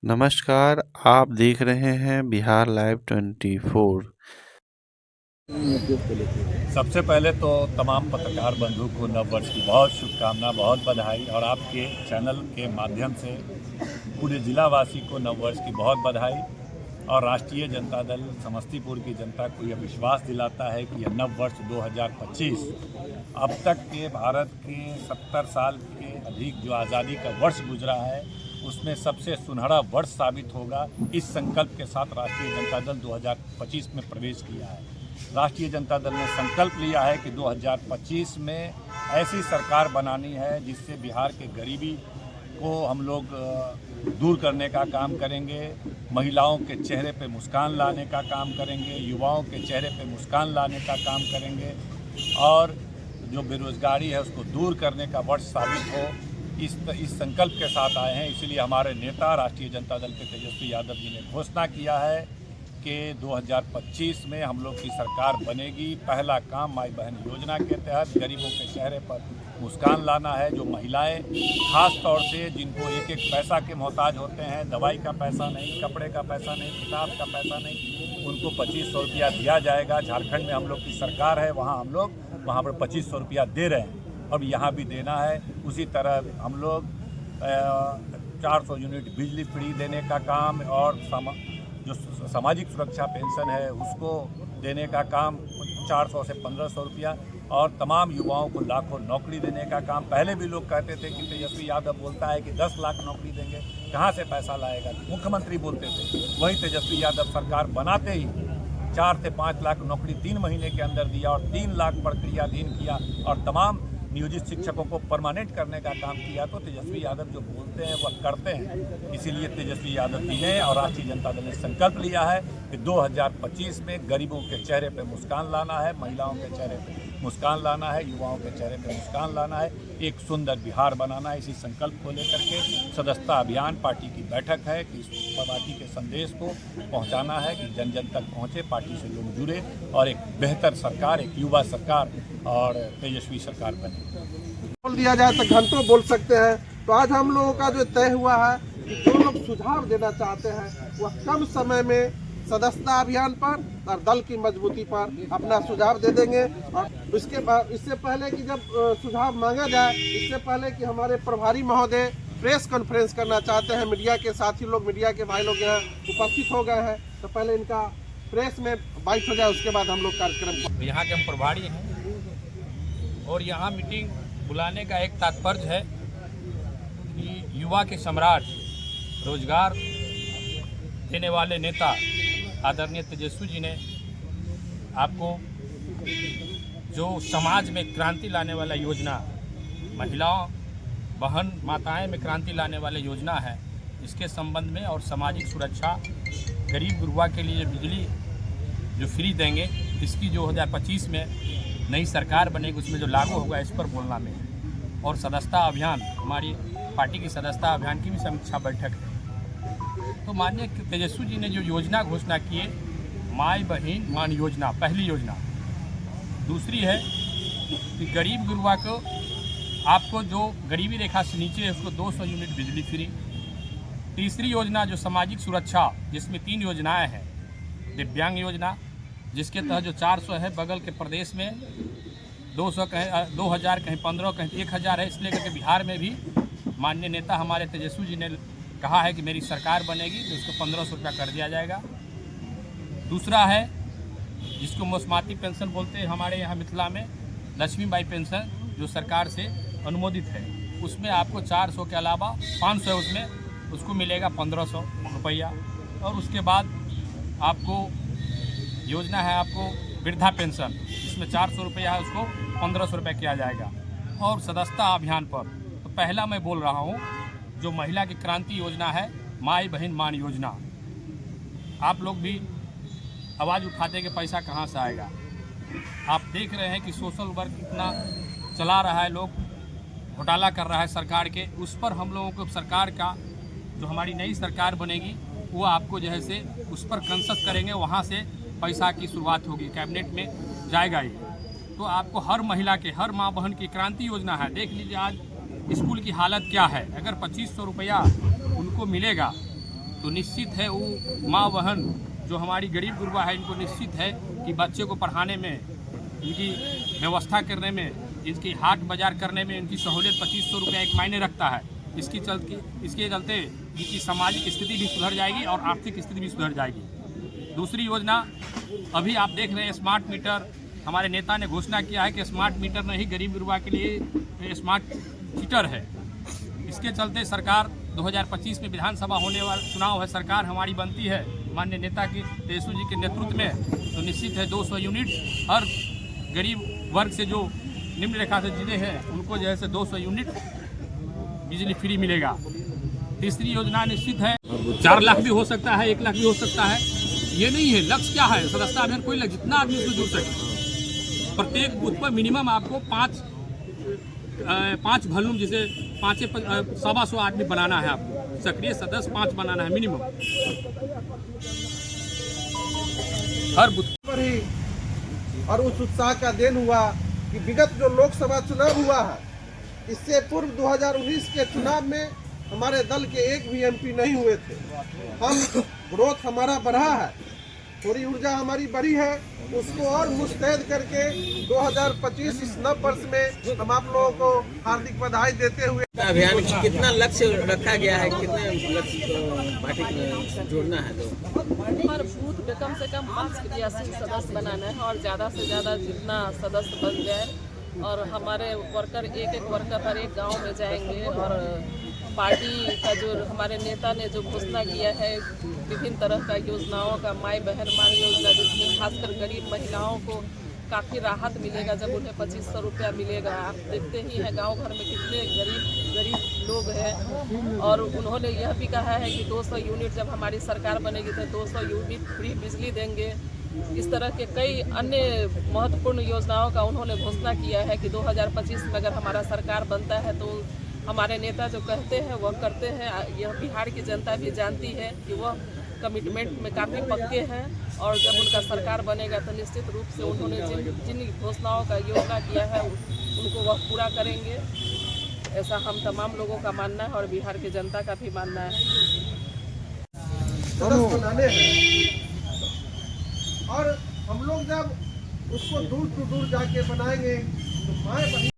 नमस्कार, आप देख रहे हैं बिहार लाइव 24। सबसे पहले तो तमाम पत्रकार बंधु को नव वर्ष की बहुत शुभकामना, बहुत बधाई। और आपके चैनल के माध्यम से पूरे जिलावासी को नव वर्ष की बहुत बधाई। और राष्ट्रीय जनता दल समस्तीपुर की जनता को यह विश्वास दिलाता है कि यह नव वर्ष 2025 अब तक के भारत के 70 साल के अधिक जो आज़ादी का वर्ष गुजरा है उसमें सबसे सुनहरा वर्ष साबित होगा। इस संकल्प के साथ राष्ट्रीय जनता दल 2025 में प्रवेश किया है। राष्ट्रीय जनता दल ने संकल्प लिया है कि 2025 में ऐसी सरकार बनानी है जिससे बिहार के गरीबी को हम लोग दूर करने का काम करेंगे, महिलाओं के चेहरे पे मुस्कान लाने का काम करेंगे, युवाओं के चेहरे पे मुस्कान लाने का काम करेंगे और जो बेरोजगारी है उसको दूर करने का वर्ष साबित हो। इस संकल्प के साथ आए हैं। इसीलिए हमारे नेता राष्ट्रीय जनता दल के तेजस्वी यादव जी ने घोषणा किया है कि 2025 में हम लोग की सरकार बनेगी। पहला काम माई बहन योजना के तहत गरीबों के चेहरे पर मुस्कान लाना है। जो महिलाएं खास तौर से जिनको एक एक पैसा के मोहताज होते हैं, दवाई का पैसा नहीं, कपड़े का पैसा नहीं, किताब का पैसा नहीं, उनको 2500 रुपया दिया जाएगा। झारखंड में हम लोग की सरकार है, वहाँ हम लोग वहाँ पर 2500 रुपया दे रहे हैं। अब यहाँ भी देना है। उसी तरह हम लोग 400 यूनिट बिजली फ्री देने का काम और जो सामाजिक सुरक्षा पेंशन है उसको देने का काम 400 से 1500 रुपया और तमाम युवाओं को लाखों नौकरी देने का काम। पहले भी लोग कहते थे कि तेजस्वी यादव बोलता है कि 10 लाख नौकरी देंगे, कहाँ से पैसा लाएगा, मुख्यमंत्री बोलते थे। वही तेजस्वी यादव सरकार बनाते ही 4 से 5 लाख नौकरी 3 महीने के अंदर दिया और 3 लाख प्रक्रियाधीन किया और तमाम नियोजित शिक्षकों को परमानेंट करने का काम किया। तो तेजस्वी यादव जो बोलते हैं वह करते हैं। इसीलिए तेजस्वी यादव जी ने और राष्ट्रीय जनता दल ने संकल्प लिया है कि 2025 में गरीबों के चेहरे पर मुस्कान लाना है, महिलाओं के चेहरे पर मुस्कान लाना है, युवाओं के चेहरे पर मुस्कान लाना है, एक सुंदर बिहार बनाना है। इसी संकल्प को लेकर के सदस्यता अभियान पार्टी की बैठक है कि इस पार्टी के संदेश को पहुंचाना है कि जन जन तक पहुंचे, पार्टी से लोग जुड़े और एक बेहतर सरकार, एक युवा सरकार और तेजस्वी सरकार बने। बोल दिया जाए तो घंटों बोल सकते हैं। तो आज हम लोगों का जो तय हुआ है कि जो लोग सुझाव देना चाहते हैं वह कम समय में सदस्यता अभियान पर और दल की मजबूती पर अपना सुझाव दे देंगे। और इसके बाद इससे पहले कि जब सुझाव मांगा जाए, इससे पहले कि हमारे प्रभारी महोदय प्रेस कॉन्फ्रेंस करना चाहते हैं, मीडिया के साथी लोग, मीडिया के भाई लोग यहाँ उपस्थित हो गए हैं, तो पहले इनका प्रेस में बाइट हो जाए, उसके बाद हम लोग कार्यक्रम। यहाँ के हम प्रभारी हैं और यहाँ मीटिंग बुलाने का एक तात्पर्य है कि युवा के सम्राट, रोजगार देने वाले नेता आदरणीय तेजस्वी जी ने आपको जो समाज में क्रांति लाने वाला योजना, महिलाओं बहन माताएं में क्रांति लाने वाला योजना है, इसके संबंध में और सामाजिक सुरक्षा, गरीब गुरुआ के लिए बिजली जो फ्री देंगे, इसकी 2025 में नई सरकार बनेगी उसमें जो लागू होगा इस पर बोलना में है। और सदस्यता अभियान, हमारी पार्टी की सदस्यता अभियान की भी समीक्षा बैठक है। तो माननीय तेजस्वी जी ने जो योजना घोषणा की है, माई बहन मान योजना, पहली योजना। दूसरी है कि गरीब गुरुआ को, आपको जो गरीबी रेखा से नीचे है उसको 200 यूनिट बिजली फ्री। तीसरी योजना जो सामाजिक सुरक्षा, जिसमें 3 योजनाएं हैं। दिव्यांग योजना जिसके तहत जो 400 है, बगल के प्रदेश में 200 कहीं 2000 कहीं 15 कहीं 1000 है, इसलिए करके बिहार में भी माननीय नेता हमारे तेजस्वी जी ने कहा है कि मेरी सरकार बनेगी तो उसको 1500 रुपया कर दिया जाएगा। दूसरा है जिसको मोसमाती पेंशन बोलते हैं हमारे यहाँ मिथिला में, लक्ष्मीबाई पेंशन, जो सरकार से अनुमोदित है, उसमें आपको 400 के अलावा 500 है, उसमें उसको मिलेगा 1500 रुपया। और उसके बाद आपको योजना है आपको वृद्धा पेंशन, जिसमें 400 रुपया है, उसको 1500 रुपये किया जाएगा। और सदस्यता अभियान पर तो पहला मैं बोल रहा हूँ, जो महिला की क्रांति योजना है, माई बहन मान योजना। आप लोग भी आवाज़ उठाते कि पैसा कहाँ से आएगा। आप देख रहे हैं कि सोशल वर्क कितना चला रहा है, लोग घोटाला कर रहा है सरकार के। उस पर हम लोगों को सरकार का जो हमारी नई सरकार बनेगी वो आपको जो है से उस पर कंसस करेंगे, वहाँ से पैसा की शुरुआत होगी, कैबिनेट में जाएगा ये। तो आपको हर महिला के, हर माँ बहन की क्रांति योजना है। देख लीजिए आज स्कूल की हालत क्या है। अगर 2500 रुपया उनको मिलेगा तो निश्चित है वो माँ बहन जो हमारी गरीब गुरबा है, इनको निश्चित है कि बच्चे को पढ़ाने में, इनकी व्यवस्था करने में, इनकी हाट बाजार करने में इनकी सहूलियत 2500 रुपये एक मायने रखता है। इसके चलते इनकी सामाजिक स्थिति भी सुधर जाएगी और आर्थिक स्थिति भी सुधर जाएगी। दूसरी योजना अभी आप देख रहे हैं स्मार्ट मीटर, हमारे नेता ने घोषणा किया है कि स्मार्ट मीटर नहीं गरीब गुरबा के लिए स्मार्ट हीटर है। इसके चलते सरकार 2025 में विधानसभा होने वाला चुनाव है, सरकार हमारी बनती है माननीय नेता की तेजस्वी जी के नेतृत्व में, तो निश्चित है 200 यूनिट हर गरीब वर्ग से जो निम्न रेखा से जिले हैं उनको जो है से 200 यूनिट बिजली फ्री मिलेगा। तीसरी योजना निश्चित है 4 लाख भी हो सकता है, 1 लाख भी हो सकता है, ये नहीं है। लक्ष्य क्या है? सदस्यता अभियान कोई लक्ष्य, जितना आदमी उसमें जुड़ सके। प्रत्येक बूथ पर मिनिमम आपको 5 वॉल्यूम, जिसे 500 आदमी बनाना है, आपको सक्रिय सदस्य 5 बनाना है मिनिमम हर बूथ पर ही। और उस उत्साह का देन हुआ कि विगत जो लोकसभा चुनाव हुआ है, इससे पूर्व 2019 के चुनाव में हमारे दल के एक भी एमपी नहीं हुए थे। हम ग्रोथ हमारा बढ़ा है, थोड़ी ऊर्जा हमारी बढ़ी है, उसको और मुस्तैद करके 2025 इस नव वर्ष में हम आप लोगों को हार्दिक बधाई देते हुए अभियान कितना लक्ष्य रखा गया है, कितने लक्ष्य पार्टी में जोड़ना है? तो हर बूथ पे कम से कम 5 क्रियाशील सदस्य बनाना है और ज़्यादा से ज़्यादा जितना सदस्य बन जाए, और हमारे वर्कर एक वर्कर हर एक गांव में जाएंगे। और पार्टी का जो हमारे नेता ने जो घोषणा किया है विभिन्न तरह का योजनाओं का, माई बहन मान योजना, जिसमें खासकर गरीब महिलाओं को काफ़ी राहत मिलेगा जब उन्हें 2500 रुपया मिलेगा। आप देखते ही हैं गांव घर में कितने गरीब लोग हैं। और उन्होंने यह भी कहा है कि 200 यूनिट जब हमारी सरकार बनेगी तो 200 यूनिट फ्री बिजली देंगे। इस तरह के कई अन्य महत्वपूर्ण योजनाओं का उन्होंने घोषणा किया है कि 2025 में अगर हमारा सरकार बनता है तो हमारे नेता जो कहते हैं वह करते हैं। यह बिहार की जनता भी जानती है कि वह कमिटमेंट में काफ़ी पक्के हैं, और जब उनका सरकार बनेगा तो निश्चित रूप से उन्होंने जिन घोषणाओं का योजना किया है उनको वह पूरा करेंगे। ऐसा हम तमाम लोगों का मानना है और बिहार की जनता का भी मानना है। सदस्य बनाने हैं, और हम लोग जब उसको दूर से दूर जाके बनाएंगे तो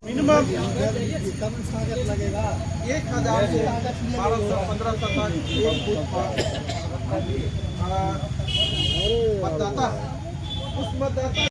मिनिमम 1000 से 1200-1500 तक एक बूथ पर मतदाता है। उस मतदाता